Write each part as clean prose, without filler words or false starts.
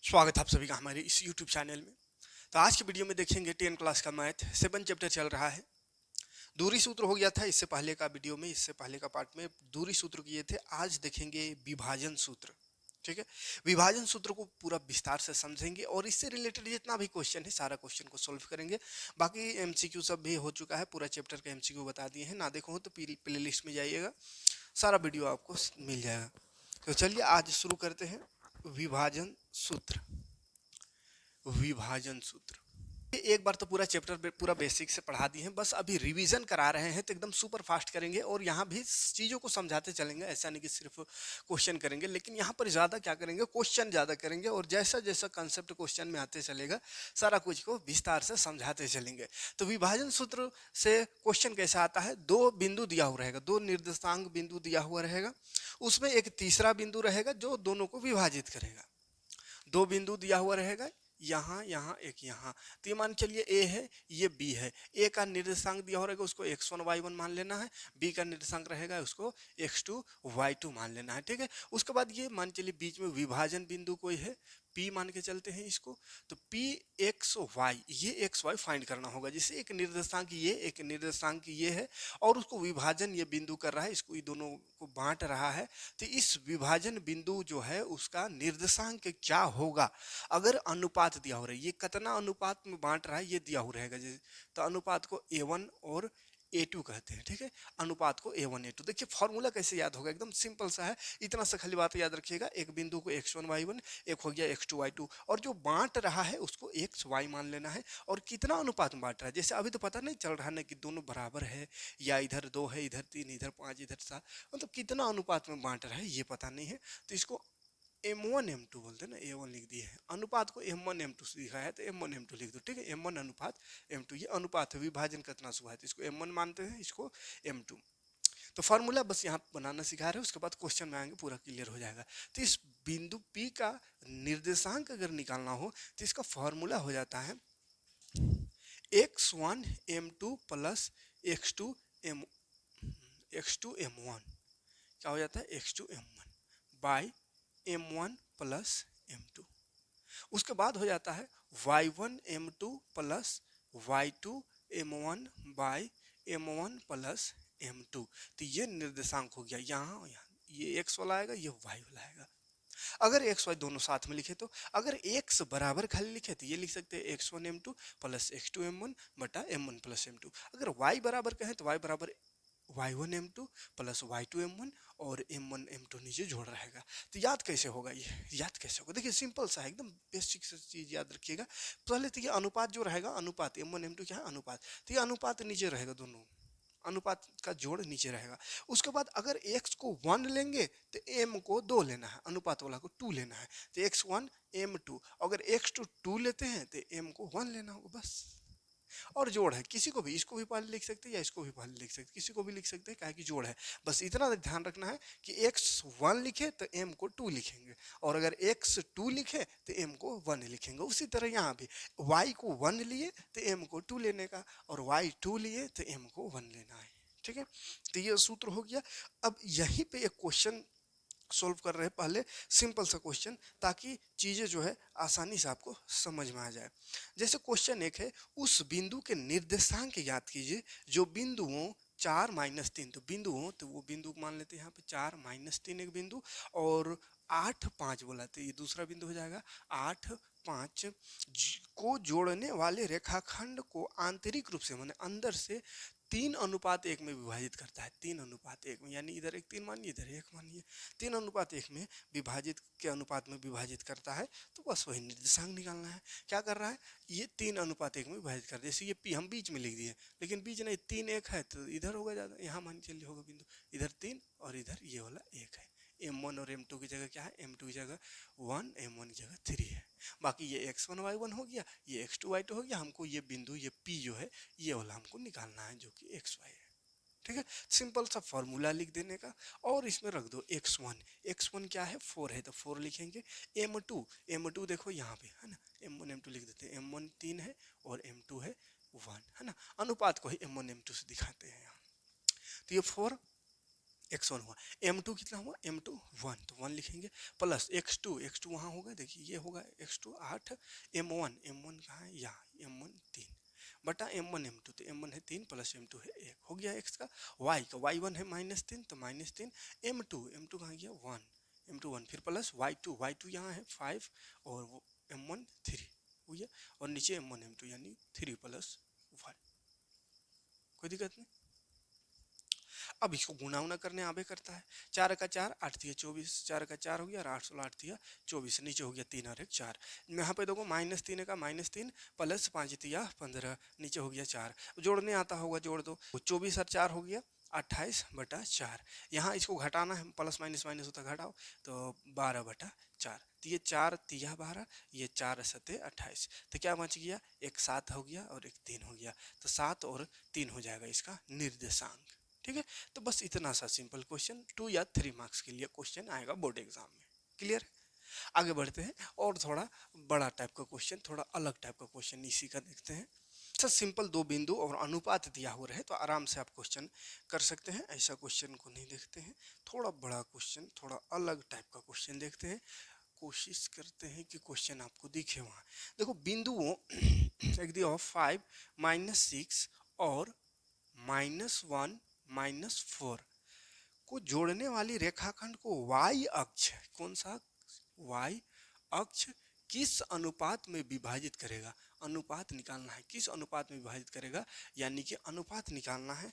स्वागत है आप सभी का हमारे इस YouTube चैनल में। तो आज की वीडियो में देखेंगे 10 क्लास का मैथ 7 चैप्टर चल रहा है। दूरी सूत्र हो गया था इससे पहले का वीडियो में, इससे पहले का पार्ट में दूरी सूत्र किए थे। आज देखेंगे विभाजन सूत्र। ठीक है, विभाजन सूत्र को पूरा विस्तार से समझेंगे और इससे रिलेटेड जितना भी क्वेश्चन है सारा क्वेश्चन को सोल्व करेंगे। बाकी एमसीक्यू सब भी हो चुका है, पूरा चैप्टर का एमसीक्यू बता दिए हैं। ना देखो हो तो प्ले लिस्ट में जाइएगा, सारा वीडियो आपको मिल जाएगा। तो चलिए आज शुरू करते हैं विभाजन सूत्र। विभाजन सूत्र एक बार तो पूरा चैप्टर पूरा बेसिक से पढ़ा दिए हैं, बस अभी रिवीजन करा रहे हैं तो एकदम सुपर फास्ट करेंगे और यहाँ भी चीज़ों को समझाते चलेंगे। ऐसा नहीं कि सिर्फ क्वेश्चन करेंगे, लेकिन यहाँ पर ज़्यादा क्या करेंगे, क्वेश्चन ज़्यादा करेंगे और जैसा जैसा कंसेप्ट क्वेश्चन में आते चलेगा सारा कुछ को विस्तार से समझाते चलेंगे। तो विभाजन सूत्र से क्वेश्चन कैसा आता है, दो बिंदु दिया हुआ रहेगा, दो निर्देशांक बिंदु दिया हुआ रहेगा, उसमें एक तीसरा बिंदु रहेगा जो दोनों को विभाजित करेगा। दो बिंदु दिया हुआ रहेगा, यहाँ यहाँ एक यहाँ। तो ये मान चलिए ए है, ये बी है। ए का निर्देशांक दिया हो रहेगा, उसको x1 y1 मान लेना है। बी का निर्देशांक रहेगा, उसको x2 y2 मान लेना है। ठीक है, उसके बाद ये मान चलिए बीच में विभाजन बिंदु कोई है, P मान के चलते हैं इसको। तो P x y, ये x y फाइंड करना होगा। जैसे एक निर्देशांक ये, एक निर्देशांक ये है और उसको विभाजन ये बिंदु कर रहा है, इसको ये दोनों को बांट रहा है। तो इस विभाजन बिंदु जो है उसका निर्देशांक क्या होगा, अगर अनुपात दिया हो रहा है, ये कितना अनुपात में बांट रहा है ये दिया हो रहेगा। जैसे तो अनुपात को a1 और a2 कहते हैं। ठीक है, अनुपात को a1 a2। देखिए फॉर्मूला कैसे याद होगा, एकदम सिंपल सा है। इतना सा खाली बात याद रखिएगा, एक बिंदु को x1 y1, एक हो गया x2 y2, और जो बांट रहा है उसको x y मान लेना है। और कितना अनुपात में बांट रहा है, जैसे अभी तो पता नहीं चल रहा ना कि दोनों बराबर है या इधर 2 है, इधर 3, इधर 5, इधर 7, मतलब कितना अनुपात में बांट रहा है ये पता नहीं है। तो इसको m1 m2 बोलते हैं ना, a1 लिख दिए हैं। अनुपात को m1 m2 से लिखा है तो m1 m2 लिख दो। ठीक है, m1 अनुपात m2, ये अनुपात है, विभाजन कितना हुआ है तो इसको m1 मानते हैं, इसको m2। तो फार्मूला बस यहाँ बनाना सिखा रहे हैं, उसके बाद क्वेश्चन में आएंगे पूरा क्लियर हो जाएगा। तो इस बिंदु P का निर्देशांक अगर निकालना हो तो इसका फॉर्मूला हो जाता है x1 m2 plus x2 m1, क्या हो जाता है x2 m1 by m1 plus m2। उसके बाद हो जाता है y1 m2 plus y2 m1 by m1 plus m2। तो ये निर्देशांक हो गया, यहाँ यहाँ ये x वाला आएगा, ये y वाला आएगा। अगर x y दोनों साथ में लिखे तो, अगर x बराबर खाली लिखे तो ये लिख सकते हैं x1 m2 plus x2 m1 बटा m1 प्लस m2। अगर y बराबर कहें तो y बराबर y1 m2 plus y2 m1 और m1 m2 नीचे जोड़ रहेगा। तो याद कैसे होगा, ये याद कैसे होगा, देखिए सिंपल सा है, एकदम बेसिक सा चीज याद रखिएगा। पहले तो ये अनुपात जो रहेगा, अनुपात m1 m2 क्या है, अनुपात। तो ये अनुपात नीचे रहेगा, दोनों अनुपात का जोड़ नीचे रहेगा। उसके बाद अगर x को 1 लेंगे तो m को 2 लेना है, अनुपात वाला को 2 लेना है। तो x1 m2, अगर x2 2 लेते हैं तो m को 1 लेना होगा बस। और जोड़ है, किसी को भी, इसको भी पहले लिख सकते हैं या इसको भी पहले लिख सकते हैं, किसी को भी लिख सकते हैं, क्या कि जोड़ है। बस इतना ध्यान रखना है कि x1 लिखे तो m को 2 लिखेंगे, और अगर x2 लिखे तो m को 1 लिखेंगे। उसी तरह यहाँ भी y को 1 लिए तो m को 2 लेने का, और y2 लिए तो m को 1 लेना है। ठीक है, तो ये सूत्र हो गया। अब यहीं पे एक क्वेश्चन सोल्व कर रहे हैं, पहले सिंपल सा क्वेश्चन, ताकि चीज़ें जो है आसानी से आपको समझ में आ जाए। जैसे क्वेश्चन एक है, उस बिंदु के निर्देशांक ज्ञात कीजिए जो बिंदुओं 4 माइनस 3, तो बिंदु हो तो वो बिंदु मान लेते हैं यहाँ पे 4 माइनस 3 एक बिंदु, और 8 5 बोला तो ये दूसरा बिंदु हो जाएगा। 8 5 को जोड़ने वाले रेखाखंड को आंतरिक रूप से माने अंदर से 3:1 में विभाजित करता है। 3:1 में, यानी इधर एक 3 मानिए, इधर 1 मानिए, 3:1 में विभाजित के अनुपात में विभाजित करता है। तो बस वही निर्देशांक निकालना है। क्या कर रहा है, ये 3:1 में विभाजित कर दिया। जैसे ये P हम बीच में लिख दिए, लेकिन बीच नहीं, 3 1 है तो इधर होगा ज़्यादा, यहाँ मान चलिए होगा बिंदु, इधर 3 और इधर ये वाला 1 है। m1 और m2 की जगह क्या है, m2 की जगह 1, m1 की जगह 3 है। बाकी ये x1 y1 हो गया, ये x2 y2 हो गया। हमको ये बिंदु, ये P जो है ये वाला हमको निकालना है, जो कि x y है। ठीक है, सिंपल सा फॉर्मूला लिख देने का, और इसमें रख दो x1। x1 क्या है, 4 है तो 4 लिखेंगे। m2 देखो यहाँ पे है ना, m1 m2 लिख देते हैं। m1 3 है और m2 है 1, है ना। अनुपात को ही m1 m2 से दिखाते हैं यहाँ। तो ये 4 x1 हुआ, m2 कितना हुआ, m2 1, तो 1 लिखेंगे, प्लस x2 वहाँ होगा, देखिए ये होगा x2 8, m1 कहाँ है, यहाँ m1 3 बटा m1 तो m1 है 3 प्लस m2 है 1, हो गया x का। y1 है -3 तो -3, m2 कहाँ गया 1, m2 1, फिर प्लस y2 यहाँ है 5 और m1 3 हो गया, और नीचे m1 m2 यानी 3 + 1, कोई दिक्कत नहीं। अब इसको गुना उना करने आवे करता है, 4 का 4 8 दिया 24, 4 का 4 हो गया और 8 16 8 दिया 24, नीचे हो गया 3 और 1 4, यहाँ पे देखो -3 का -3 प्लस 5 दिया 15, नीचे हो गया 4, जोड़ने आता होगा जोड़ दो, 24 और 4 हो गया 28/4, यहाँ इसको घटाना है, प्लस माइनस माइनस होता घटाओ, तो 12/4, तो ये 4 तिया 12, ये 4 सते 28, तो क्या बच गया, एक 7 हो गया और एक 3 हो गया, तो 7 और 3 हो जाएगा इसका निर्देशांक। ठीक है, तो बस इतना सा सिंपल क्वेश्चन 2 या 3 मार्क्स के लिए क्वेश्चन आएगा बोर्ड एग्जाम में। क्लियर है, आगे बढ़ते हैं और थोड़ा बड़ा टाइप का क्वेश्चन, थोड़ा अलग टाइप का क्वेश्चन इसी का देखते हैं। सर सिंपल 2 बिंदु और अनुपात दिया हुआ रहे तो आराम से आप क्वेश्चन कर सकते हैं, ऐसा क्वेश्चन को नहीं देखते हैं, थोड़ा बड़ा क्वेश्चन, थोड़ा अलग टाइप का क्वेश्चन देखते हैं, कोशिश करते हैं कि क्वेश्चन आपको दिखे वहाँ। देखो बिंदुओं एक दिया 5 -6 और -1 -4 को जोड़ने वाली रेखाखंड को y अक्ष, कौन सा y अक्ष किस अनुपात में विभाजित करेगा, अनुपात निकालना है, किस अनुपात में विभाजित करेगा, यानी कि अनुपात निकालना है,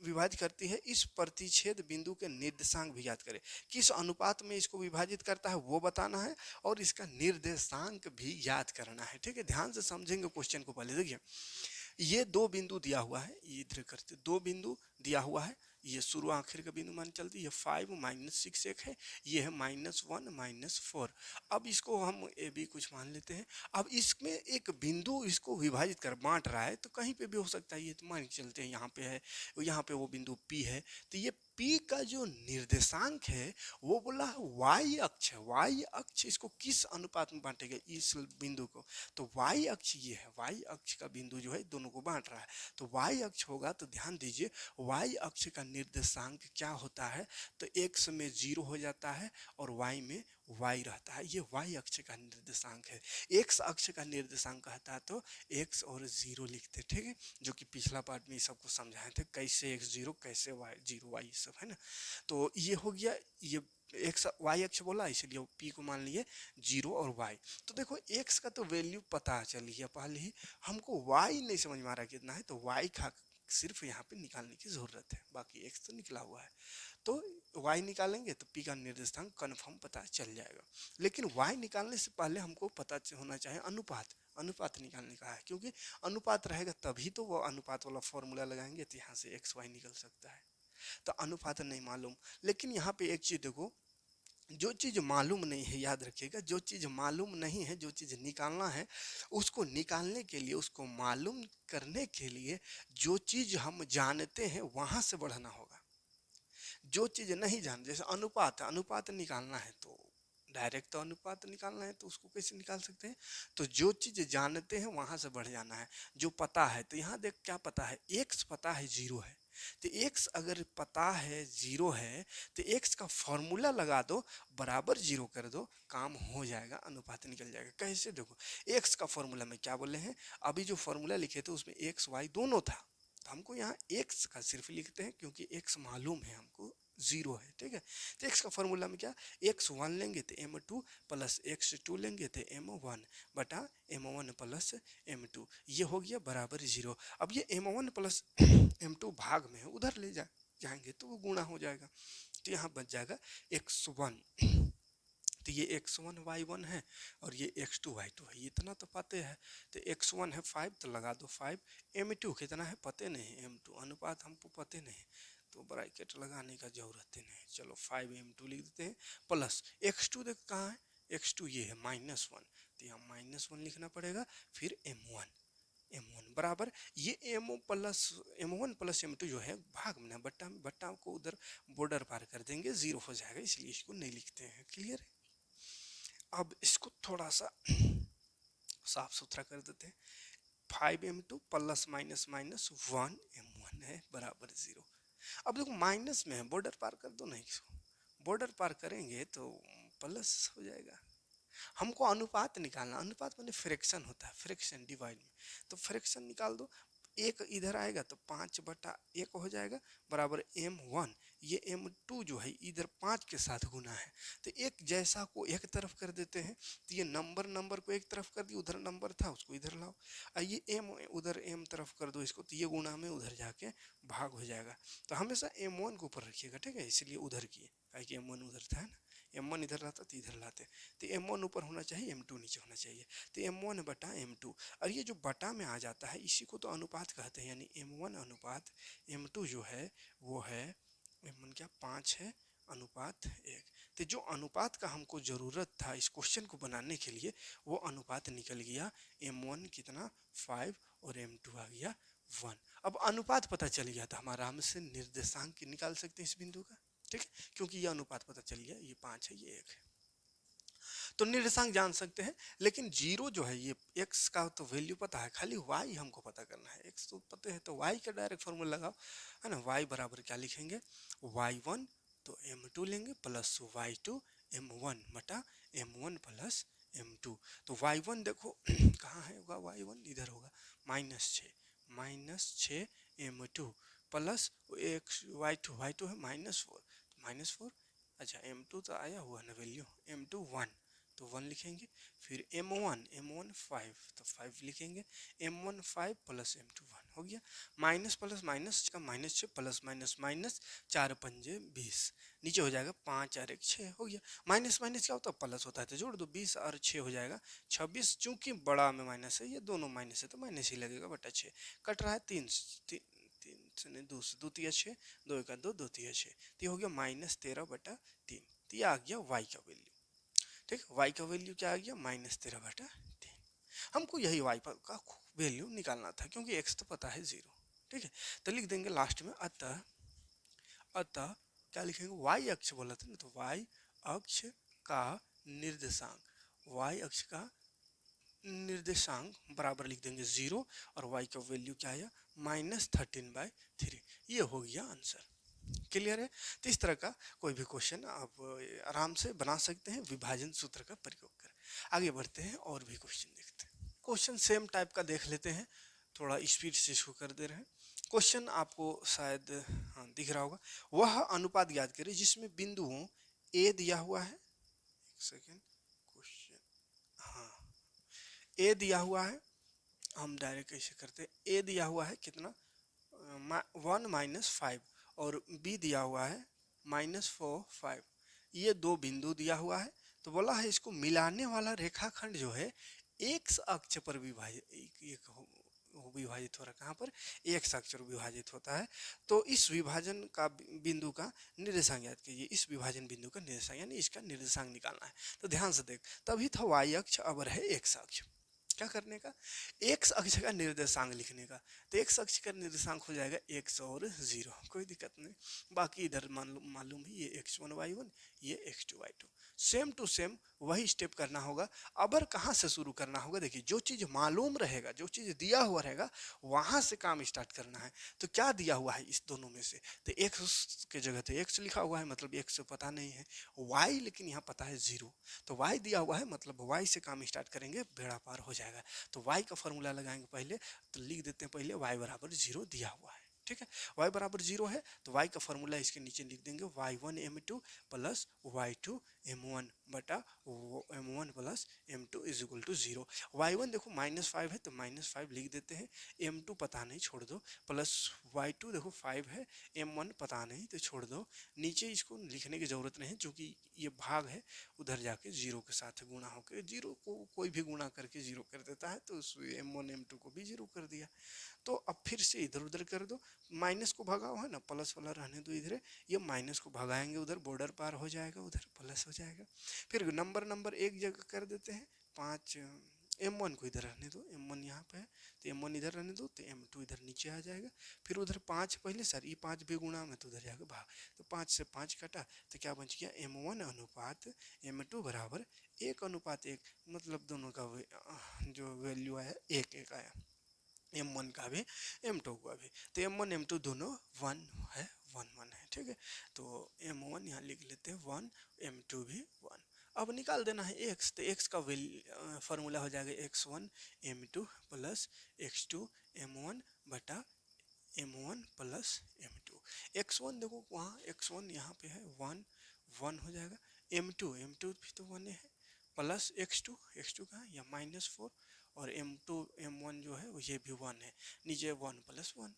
विभाजित करती है इस प्रतिच्छेद बिंदु के निर्देशांक भी याद करें, किस अनुपात में इसको विभाजित करता है वो बताना है और इसका निर्देशांक भी याद करना है। ठीक है, ध्यान से समझेंगे क्वेश्चन को। पहले देखिए, ये 2 बिंदु दिया हुआ है, ये इधर करते 2 बिंदु दिया हुआ है, ये शुरू आखिर का बिंदु मान चलती है, 5 -6 एक है, ये है -1 -4, अब इसको हम ए बी कुछ मान लेते हैं। अब इसमें एक बिंदु इसको विभाजित कर बांट रहा है, तो कहीं पे भी हो सकता है, ये तो मान के चलते हैं यहाँ पे है, यहाँ पे वो बिंदु P है, तो ये P का जो निर्देशांक है वो बोला y अक्ष है, y अक्ष इसको किस अनुपात में बांटेगा इस बिंदु को, तो y अक्ष ये है, y अक्ष का बिंदु जो है दोनों को बांट रहा है, तो y अक्ष होगा, तो ध्यान दीजिए y अक्ष का निर्देशांक क्या होता है, तो x में 0 हो जाता है और y में y रहता है, ये y अक्ष का निर्देशांक है। x अक्ष का निर्देशांक कहता है तो x और 0 लिखते, ठीक है, जो कि पिछला पार्ट में सबको समझाए थे, कैसे x 0 कैसे y 0 y सब है ना। तो ये हो गया, ये एक्स वाई अक्ष बोला इसलिए p को मान लिए 0 और y। तो देखो x का तो वैल्यू पता चल गया पहले ही, हमको y नहीं समझ में आ रहा कितना है, तो y का सिर्फ यहाँ पे निकालने की जरूरत है, बाकी x तो निकला हुआ है, तो y निकालेंगे तो p का निर्देशांक कन्फर्म पता चल जाएगा। लेकिन y निकालने से पहले हमको पता होना चाहिए अनुपात, अनुपात निकालने का है, क्योंकि अनुपात रहेगा तभी तो वो अनुपात वाला फॉर्मूला लगाएंगे, तो यहाँ से x y निकल सकता है, तो अनुपात नहीं मालूम। लेकिन यहाँ पे एक चीज देखो, जो चीज मालूम नहीं है, याद रखिएगा, जो चीज मालूम नहीं है, जो चीज निकालना है, उसको निकालने के लिए, उसको मालूम करने के लिए जो चीज हम जानते हैं वहां से बढ़ना होगा। जो चीज नहीं जान, जैसे अनुपात, अनुपात निकालना है तो डायरेक्ट तो अनुपात निकालना है, तो उसको कैसे निकाल सकते हैं, तो जो चीज जानते हैं वहां से बढ़ जाना है, जो पता है, तो यहाँ देख क्या पता है, x पता है 0 है, तो x अगर पता है 0 है तो x का फॉर्मूला लगा दो, बराबर 0 कर दो, काम हो जाएगा, अनुपात निकल जाएगा। कैसे देखो, x का फॉर्मूला में क्या बोले हैं, अभी जो फॉर्मूला लिखे थे उसमें x y दोनों था, तो हमको यहाँ x का सिर्फ लिखते हैं क्योंकि x मालूम है हमको 0 है, ठीक है। तो x का फॉर्मूला में क्या, x1 लेंगे तो m2 प्लस x2 लेंगे तो m1 बटा m1 प्लस m2, ये हो गया बराबर 0। अब ये m1 प्लस m2 भाग में है, उधर ले जाएंगे तो वो गुणा हो जाएगा, तो यहाँ बच जाएगा x1, तो ये x1 y1 है और ये x2 y2 है, इतना तो पते है, तो x1 है 5 तो लगा दो 5, m2 कितना है पते नहीं, m2 अनुपात हमको पते नहीं, तो ब्रैकेट लगाने का जरूरत ही नहीं, चलो 5 m2 लिख देते हैं, प्लस x2 देख कहाँ है, x2 ये है -1, तो यहाँ -1 लिखना पड़ेगा, फिर m1 बराबर ये m1 प्लस m2 जो है भाग में, बट्टा में, बट्टा को उधर बॉर्डर पार कर देंगे, 0 हो जाएगा, इसलिए इसको नहीं लिखते हैं। क्लियर है, अब इसको थोड़ा सा साफ सुथरा कर देते हैं, 5m2 plus minus minus 1m1 है बराबर 0, अब देखो माइनस में है, बॉर्डर पार कर दो ना इसको, बॉर्डर पार करेंगे तो प्लस हो जाएगा। हमको अनुपात निकालना, अनुपात माने फ्रैक्शन होता है, फ्रैक्शन डिवाइड में, तो फ्रैक्शन निकाल दो। एक इधर आएगा तो 5/1 हो जाएगा बराबर m1, ये m2 जो है इधर 5 के साथ गुना है, तो एक जैसा को एक तरफ कर देते हैं, तो ये नंबर को एक तरफ कर दिया, उधर नंबर था उसको इधर लाओ, और ये m उधर m तरफ कर दो इसको, तो ये गुना में उधर जाके भाग हो जाएगा। तो हमेशा m1 को ऊपर रखिएगा, ठीक है, इसलिए उधर किए, ताकि m1 उधर था ना, m1 इधर रहता तो इधर लाते, तो m1 ऊपर होना चाहिए, m2 नीचे होना चाहिए, तो m1 बटा m2, और ये जो बटा में आ जाता है इसी को तो अनुपात कहते हैं, यानी m1 अनुपात m2 जो है वो है m1 क्या 5 है अनुपात 1। तो जो अनुपात का हमको ज़रूरत था इस क्वेश्चन को बनाने के लिए वो अनुपात निकल गया, m1 कितना 5 और m2 आ गया 1। अब अनुपात पता चल गया तो हमारा हम से निर्देशांक निकाल सकते हैं इस बिंदु का, ठीक है, क्योंकि ये अनुपात पता चल गया, ये 5 है ये 1 है, तो निर्देशांक जान सकते हैं। लेकिन जीरो जो है ये x का तो वैल्यू पता है, खाली y हमको पता करना है, x तो पता है तो y का डायरेक्ट फॉर्मूला लगाओ, है ना, y बराबर क्या लिखेंगे y1 तो m2 लेंगे प्लस y2 m1 बटा m1 प्लस m2, तो y1 देखो कहाँ है होगा y1 इधर होगा -6 m2 प्लस y2 है -4 अच्छा m2 तो आया हुआ ना वैल्यू m2 1 तो 1 लिखेंगे, फिर m1 5 तो 5 लिखेंगे, m1 5 प्लस m2 1 हो गया, माइनस प्लस माइनस का -6 प्लस माइनस माइनस 4 पंजे 20 नीचे हो जाएगा 5 और 1 6 हो गया, माइनस माइनस क्या होता है प्लस होता है, तो जोड़ दो 20 और 6 हो जाएगा 26, चूंकि बड़ा में माइनस है ये दोनों माइनस है तो माइनस ही लगेगा बटा 6, कट रहा है 3 से नहीं 2 से 2 तिया 6 2 एक 2 2 तिया 6, तो ये हो गया -13/3, तो ये आ गया y का वैल्यू, ठीक, y का वैल्यू क्या आ गया -13/3। हमको यही y का वैल्यू निकालना था क्योंकि x तो पता है 0, ठीक है, तो लिख देंगे लास्ट में अतः अतः क्या लिखेंगे y अक्ष बोला था ना, तो y अक्ष का निर्देशांक, y अक्ष का निर्देशांक बराबर लिख देंगे 0 और y का वैल्यू क्या है -13/3, ये हो गया आंसर। क्लियर है, तो इस तरह का कोई भी क्वेश्चन आप आराम से बना सकते हैं विभाजन सूत्र का प्रयोग कर। आगे बढ़ते हैं और भी क्वेश्चन देखते हैं, क्वेश्चन सेम टाइप का देख लेते हैं, थोड़ा स्पीड से इसको कर दे रहे हैं। क्वेश्चन आपको शायद हाँ दिख रहा होगा, वह अनुपात ज्ञात करें जिसमें बिंदुओं ए दिया हुआ है, एक सेकेंड, क्वेश्चन हाँ ए दिया हुआ है, हम डायरेक्ट कैसे करते हैं, ए दिया हुआ है कितना 1 - 5 और बी दिया हुआ है -4 5, ये दो बिंदु दिया हुआ है, तो बोला है इसको मिलाने वाला रेखाखंड जो है एक्स अक्ष पर विभाजित हो रहा है, कहाँ पर एक्स अक्ष पर विभाजित होता है, तो इस विभाजन का बिंदु का निर्देशांक याद कीजिए, इस विभाजन बिंदु का निर्देशांक यानी इसका निर्देशांक निकालना है, तो ध्यान से देख, तभी था वाई अक्ष अब है एक्स अक्ष, क्या करने का एक्स अक्ष का निर्देशांक लिखने का, तो एक्स अक्ष का निर्देशांक हो जाएगा x और 0, कोई दिक्कत नहीं, बाकी इधर मालूम ही ये x1 y1 ये x2 y2, same to same वही स्टेप करना होगा। अबर कहाँ से शुरू करना होगा, देखिए जो चीज़ मालूम रहेगा, जो चीज़ दिया हुआ रहेगा वहाँ से काम स्टार्ट करना है, तो क्या दिया हुआ है इस दोनों में से, तो x के जगह तो x लिखा हुआ है मतलब x पता नहीं है, y लेकिन यहाँ पता है 0, तो y दिया हुआ है मतलब y से काम स्टार्ट करेंगे बेड़ा पार हो जाएगा, तो y का फॉर्मूला लगाएंगे पहले, तो लिख देते हैं पहले y बराबर 0 दिया हुआ है, ठीक है, y बराबर 0 है तो y का फॉर्मूला इसके नीचे लिख देंगे y1 m2 plus y2 m1 बटा m1 plus m2 is equal to 0, y1 देखो -5 है तो -5 लिख देते हैं, m2 पता नहीं छोड़ दो, प्लस y2 देखो 5 है, m1 पता नहीं तो छोड़ दो, नीचे इसको लिखने की ज़रूरत नहीं क्योंकि ये भाग है, उधर जाके 0 के साथ गुणा होकर 0 को कोई भी गुणा करके 0 कर देता है, तो m1 m2 को भी 0 कर दिया, तो अब फिर से इधर उधर कर दो, माइनस को भगाओ है ना, प्लस वाला रहने दो इधर, ये माइनस को भगाएंगे उधर बॉर्डर पार हो जाएगा, उधर प्लस हो जाएगा, फिर नंबर एक जगह कर देते हैं 5, m1 को इधर रहने दो, m1 यहाँ पे है तो m1 इधर रहने दो, तो m2 इधर नीचे आ जाएगा, फिर उधर 5 पहले सर ये 5 भी गुणा में तो उधर जाएगा भाग, तो 5 से 5 कटा तो क्या बच गया m1 अनुपात m2 बराबर 1 अनुपात 1, मतलब दोनों का जो वैल्यू आया 1 1 आया, M1 का भी M2 का भी। तो M1 M2 दोनों 1 है, 1 1 है, ठीक है। तो M1 यहाँ लिख लेते हैं 1, M2 भी 1। अब निकाल देना है x, तो x का फार्मूला हो जाएगा x1 M2 plus x2 M1 बटा M1 प्लस M2। x1 देखो वहाँ x1 यहाँ पे है 1 1 हो जाएगा, M2 भी तो 1 है, प्लस x2 का या -4, और M2 M1 जो है वो ये भी 1 है, नीचे 1 प्लस 1,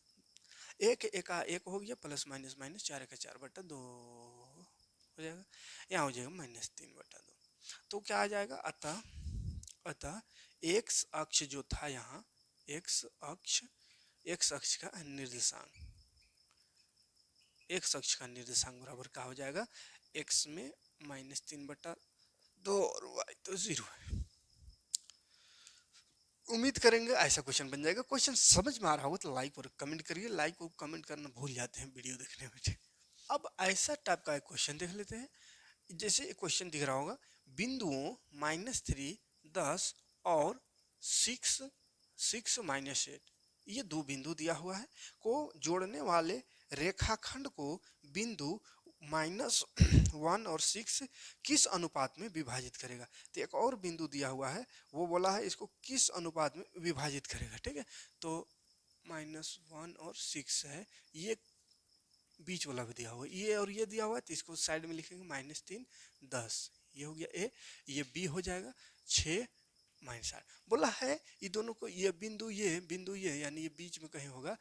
एक एक हो गया, प्लस माइनस माइनस 4 का 4 बटा 2 हो जाएगा, यहाँ हो जाएगा -3 बटा 2। तो क्या आ जाएगा, अतः अतः एक्स अक्ष जो था यहाँ, एक्स अक्ष का निर्देशांक, एक्स अक्ष का निर्देशांक बराबर क्या हो जाएगा, एक्स में -3 बटा 2 और वाई तो 0 है। उम्मीद करेंगे ऐसा क्वेश्चन बन जाएगा। क्वेश्चन समझ में आ रहा होगा तो लाइक और कमेंट करिए, लाइक और कमेंट करना भूल जाते हैं वीडियो देखने में। अब ऐसा टाइप का एक क्वेश्चन देख लेते हैं। जैसे एक क्वेश्चन दिख रहा होगा, बिंदुओं -3 10 और 6 6 -8, ये दो बिंदु दिया हुआ है, को जोड़ने वाले रेखाखंड को बिंदु -1 और 6 किस अनुपात में विभाजित करेगा। तो एक और बिंदु दिया हुआ है, वो बोला है इसको किस अनुपात में विभाजित करेगा, ठीक है। तो -1 और 6 है, ये बीच वाला भी दिया हुआ है, ये और ये दिया हुआ है, तो इसको साइड में लिखेंगे -3 10, ये हो गया ए, ये बी हो जाएगा 6 -8। बोला है ये दोनों को, ये बिंदु ये यानी ये बीच में कहीं होगा,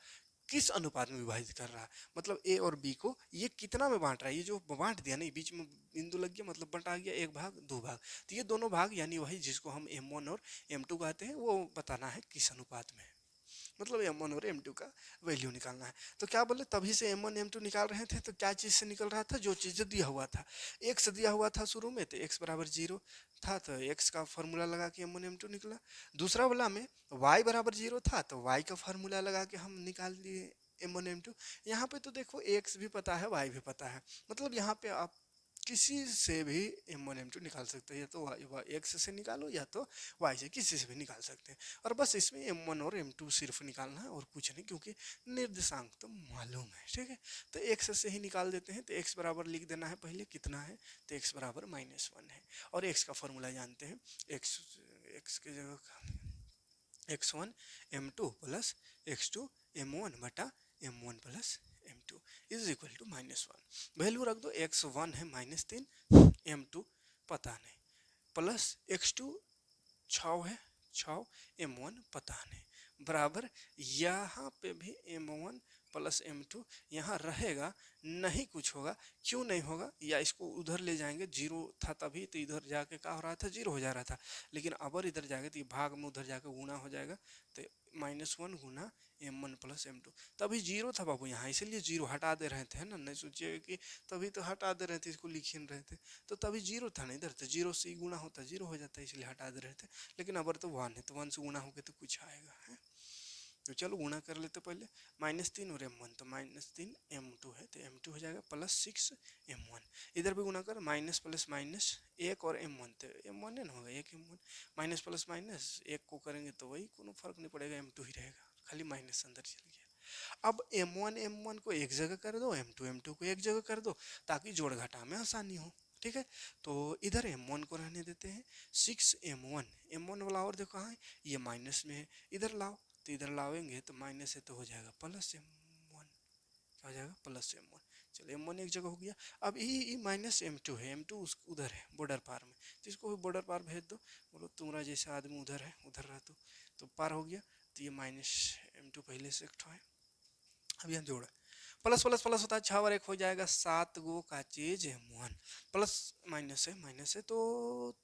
किस अनुपात में विभाजित कर रहा है, मतलब ए और बी को ये कितना में बांट रहा है, ये जो बांट दिया ना, बीच में बिंदु लग गया, मतलब बटा गया, एक भाग दो भाग, तो ये दोनों भाग यानी वही जिसको हम M1 और M2 कहते हैं, वो बताना है किस अनुपात में, मतलब M1 और M2 का वैल्यू निकालना है। तो क्या बोले, तभी से M1 M2 निकाल रहे थे, तो क्या चीज़ से निकल रहा था, जो चीज़ दिया हुआ था, x दिया हुआ था शुरू में, तो x बराबर 0 था, तो x का फार्मूला लगा के M1 M2 निकला। दूसरा वाला में y बराबर 0 था, तो y का फार्मूला लगा के हम निकाल लिए M1 M2। यहाँ पे तो देखो x भी पता है, y भी पता है, मतलब यहाँ पे आप किसी से भी M1 M2 निकाल सकते हैं, या तो x से निकालो या तो y से, किसी से भी निकाल सकते हैं। और बस इसमें M1 और M2 सिर्फ निकालना है और कुछ नहीं, क्योंकि निर्देशांक तो मालूम है, ठीक है। तो x से ही निकाल देते हैं, तो x बराबर लिख देना है, पहले कितना है, तो x बराबर -1 है, और x का फॉर्मूला जानते हैं, x की जगह x1 M2 plus x2 M1 बटा M1 plus M2 is equal to -1। Value रख दो, x1 है -3, M2 पता नहीं, प्लस x2 6 है 6, M1 पता नहीं, बराबर यहाँ पे भी M1 प्लस M2 यहाँ रहेगा, नहीं कुछ होगा, क्यों नहीं होगा, या इसको उधर ले जाएंगे, 0 था तभी, तो इधर जाके क्या हो रहा था, 0 हो जा रहा था, लेकिन अबर इधर जाएगा तो ये भाग में उधर जाकर गुना हो जाएगा, तो -1 गुना M1 प्लस M2, तभी 0 था बाबू यहाँ, इसलिए 0 हटा दे रहे थे ना, नहीं सोचिए कि तभी तो हटा दे रहे थे, इसको लिख ही रहे थे, तो तभी 0 था ना इधर, तो 0 से गुना होता 0 हो जाता है, इसलिए हटा दे रहे थे, लेकिन अबर तो 1 है, तो 1 से गुना होकर तो कुछ आएगा है। तो चलो गुणा कर लेते पहले, -3 और M1, तो -3 M2 है, तो M2 हो जाएगा प्लस 6 M1, इधर भी गुणा कर, माइनस प्लस माइनस 1 और M1, तो M1 है ना, होगा 1 M1, माइनस प्लस माइनस 1 को करेंगे तो वही, कोनो फर्क नहीं पड़ेगा, M2 ही रहेगा, खाली माइनस अंदर चल गया। अब M1 को एक जगह कर दो, M2 को एक जगह कर दो, ताकि जोड़ घटा में आसानी हो, ठीक है। तो इधर M1 को रहने देते हैं, 6 M1 वाला, और देखो कहाँ है, ये माइनस में है, इधर लाओ, तो इधर लावेंगे तो माइनस है, तो हो जाएगा प्लस M1, क्या हो जाएगा प्लस M1। चलो M1 एक जगह हो गया। अब ये माइनस M2 है, M2 उधर है बॉर्डर पार में, तो इसको भी बॉर्डर पार भेज दो, बोलो तुम्हारा जैसा आदमी उधर है, उधर रह तो पार हो गया, तो ये -M2 पहले से एक है। अब यहाँ जोड़ा, प्लस प्लस प्लस होता है, 6 और 1 हो जाएगा 7 गो का चीज M1, प्लस माइनस है, तो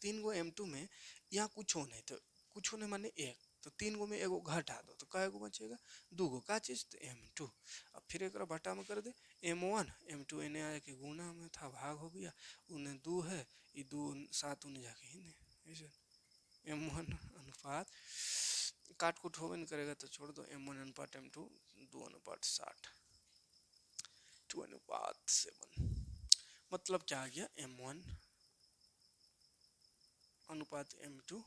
3 गो M2 में यहाँ कुछ हो नहीं, तो कुछ होने माने 1, तो 3 गो में एगो घटा दो, तो कै गो बचेगा, 2 गो का चीज, तो M2। अब फिर एक भटा में कर दे, M1 M2 इन्हें आया कि गुना में था, भाग हो गया, उन्हें 2 है, ये 2 7 उन्हें जाके ही नहीं, ऐसे M1 अनुपात काट कुट हो नहीं करेगा, तो छोड़ दो, M1 अनुपात M2 2:60, 2:7, मतलब क्या आ गया, M1 अनुपात M2,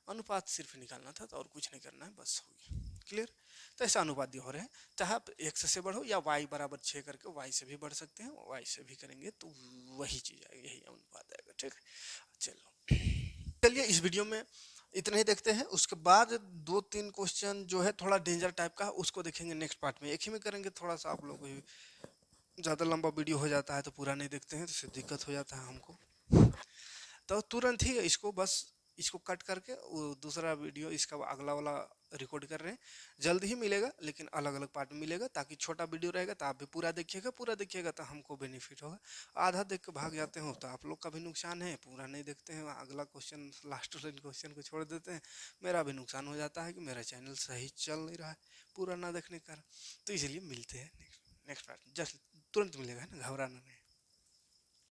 अनुपात सिर्फ निकालना था, तो और कुछ नहीं करना है, बस हो गया। क्लियर। तो ऐसा अनुपात हो रहे हैं, चाहे आप x से बढ़ो या y बराबर 6 करके y से भी बढ़ सकते हैं, y से भी करेंगे तो वही चीज आएगी, यही अनुपात आएगा। ठीक है, चलो चलिए इस वीडियो में इतना ही देखते हैं। उसके बाद 2-3 क्वेश्चन जो है थोड़ा डेंजर टाइप का, उसको देखेंगे नेक्स्ट पार्ट में। एक ही में करेंगे, थोड़ा सा आप लोगों को ज़्यादा लंबा वीडियो हो जाता है तो पूरा नहीं देखते हैं तो इससे दिक्कत हो जाता है हमको। तो तुरंत ही इसको बस इसको कट करके वो दूसरा वीडियो इसका अगला वाला रिकॉर्ड कर रहे हैं, जल्द ही मिलेगा लेकिन अलग अलग पार्ट में मिलेगा, ताकि छोटा वीडियो रहेगा तो आप भी पूरा देखिएगा, पूरा देखिएगा तो हमको बेनिफिट होगा। आधा देख के भाग जाते हो तो आप लोग का भी नुकसान है, पूरा नहीं देखते हैं, अगला क्वेश्चन लास्ट क्वेश्चन को छोड़ देते हैं, मेरा भी नुकसान हो जाता है कि मेरा चैनल सही चल नहीं रहा है पूरा ना देखने का। तो इसलिए मिलते हैं नेक्स्ट पार्ट, जस्ट तुरंत मिलेगा ना, घबराना नहीं।